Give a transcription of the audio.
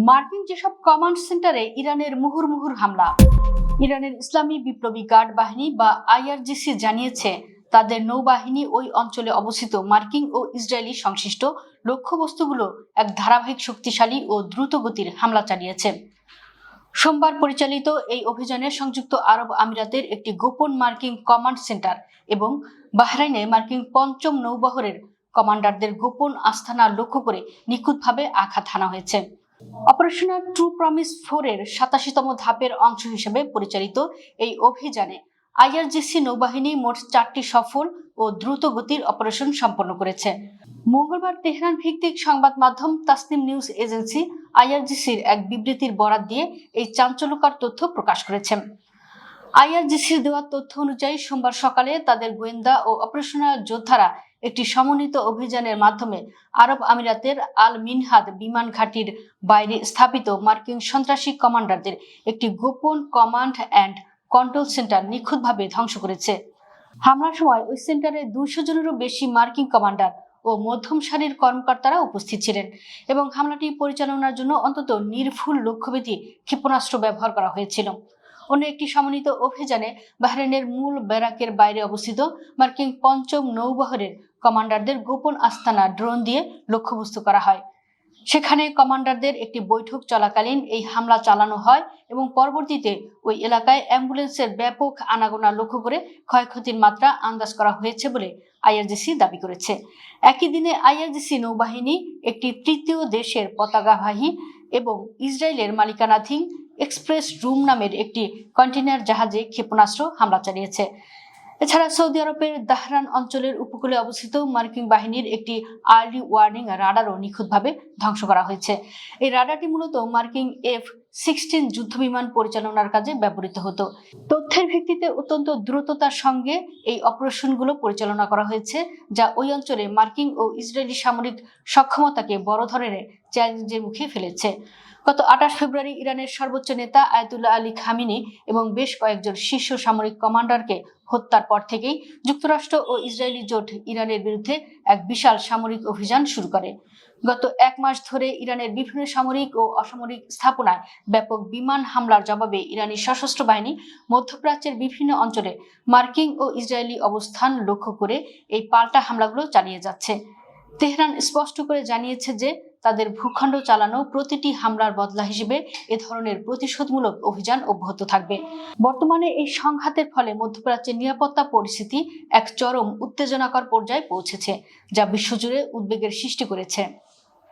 মার্কিন যেসব কমান্ড সেন্টারে ইরানের মুহুর্মুহুর হামলা। ইরানের ইসলামী বিপ্লবী গার্ড বাহিনী বা আইআরজিসি জানিয়েছে তাদের নৌবাহিনী ওই অঞ্চলে অবস্থিত মার্কিন ও ইসরায়েলি সংশ্লিষ্ট লক্ষ্যবস্তুগুলো এক ধারাবাহিক শক্তিশালী ও দ্রুত গতির হামলা চালিয়েছে। সোমবার পরিচালিত এই অভিযানে সংযুক্ত আরব আমিরাতের একটি গোপন মার্কিন কমান্ড সেন্টার এবং বাহরাইনে মার্কিন পঞ্চম নৌবহরের কমান্ডারদের গোপন আস্তানা লক্ষ্য করে নিখুঁতভাবে আঘাত হানা হয়েছে। অপারেশনাল ট্রু প্রমিস 4 এর 87তম ধাপের অংশ হিসেবে পরিচালিত এই অভিযানে আইআরজিসি নৌবাহিনী মোট 4টি সফল ও দ্রুত গতির অপারেশন সম্পন্ন করেছে। মঙ্গলবার তেহরান ভিত্তিক সংবাদ মাধ্যম তাসনিম নিউজ এজেন্সি আইআরজিসির এক বিবৃতির বরাত দিয়ে এই চাঞ্চল্যকর তথ্য প্রকাশ করেছে। আইআরজিসির দেওয়া তথ্য অনুযায়ী সোমবার সকালে তাদের গোয়েন্দা ও অপারেশনাল যোদ্ধারা একটি সমন্বিত অভিযানের মাধ্যমে আরব আমিরাতের আল মিনহাদ বিমান ঘাঁটির বাইরে স্থাপিত মার্কিন সন্ত্রাসী কমান্ডারদের একটি গোপন কমান্ড অ্যান্ড কন্ট্রোল সেন্টার নিখুঁতভাবে ধ্বংস করেছে। হামলার সময় ওই সেন্টারে 200 জনেরও বেশি মার্কিন কমান্ডার ও মধ্যম সারির কর্মকর্তারা উপস্থিত ছিলেন এবং হামলাটি পরিচালনার জন্য অন্তত নির্ভুল লক্ষ্যভেদী ক্ষেপণাস্ত্র ব্যবহার করা হয়েছিল। অন্য একটি সমন্বিত অভিযানে বাহরাইনের মূল ব্যারাকের বাইরে অবস্থিত মার্কিন পঞ্চম নৌবহরের কমান্ডারদের গোপন আস্তানা ড্রোন দিয়ে লক্ষ্যবস্তু করা হয়। সেখানে কমান্ডারদের একটি বৈঠক চলাকালীন এই হামলা চালানো হয় এবং পরবর্তীতে ওই এলাকায় অ্যাম্বুলেন্সের ব্যাপক আনাগোনা লক্ষ্য করে ক্ষয়ক্ষতির মাত্রা আন্দাজ করা হয়েছে বলে আইআরজিসি দাবি করেছে। একই দিনে আইআরজিসি নৌবাহিনী একটি তৃতীয় দেশের পতাকাবাহী এবং ইসরায়েলের মালিকানাধীন এক্সপ্রেস রুম নামের একটি কন্টেইনার জাহাজে ক্ষেপণাস্ত্র হামলা চালিয়েছে। এছাড়া সৌদি আরবের দাহরান অঞ্চলের উপকূলে অবস্থিত মার্কিন বাহিনীর একটি আর্লি ওয়ার্নিং রাডারও নিখুঁতভাবে ধ্বংস করা হয়েছে। এই রাডারটি মূলত মার্কিন F-16 যুদ্ধবিমান পরিচালনার কাজে ব্যবহৃত হতো। তথ্যের ভিত্তিতে অত্যন্ত দ্রুততার সঙ্গে এই অপারেশনগুলো পরিচালনা করা হয়েছে, যা ওই অঞ্চলে মার্কিন ও ইসরায়েলি সামরিক সক্ষমতাকে বড় ধরনের চ্যালেঞ্জের মুখে ফেলেছে। গত 28 ফেব্রুয়ারি ইরানের সর্বোচ্চ নেতা আয়াতুল্লাহ আলী খামেনি এবং বেশ কয়েকজন শীর্ষ সামরিক কমান্ডারকে হত্যার পর থেকেই যুক্তরাষ্ট্র ও ইসরায়েলি জোট ইরানের বিরুদ্ধে এক বিশাল সামরিক অভিযান শুরু করে। গত 1 মাস ধরে ইরানের বিভিন্ন সামরিক ও অসামরিক স্থাপনায় ব্যাপক বিমান হামলার জবাবে ইরানি সশস্ত্র বাহিনী মধ্যপ্রাচ্যের বিভিন্ন অঞ্চলে মার্কিন ও ইসরায়েলি অবস্থান লক্ষ্য করে এই পাল্টা হামলাগুলো চালিয়ে যাচ্ছে। তেহরান স্পষ্ট করে জানিয়েছে যে তাদের ভূখণ্ড চালানো প্রতিটি হামলার বদলা হিসেবে এ ধরনের প্রতিশোধমূলক অভিযান অব্যাহত থাকবে। বর্তমানে এই সংঘাতের ফলে মধ্যপ্রাচ্যের নিরাপত্তা পরিস্থিতি এক চরম উত্তেজনাকর পর্যায়ে পৌঁছেছে, যা বিশ্বজুড়ে উদ্বেগের সৃষ্টি করেছে।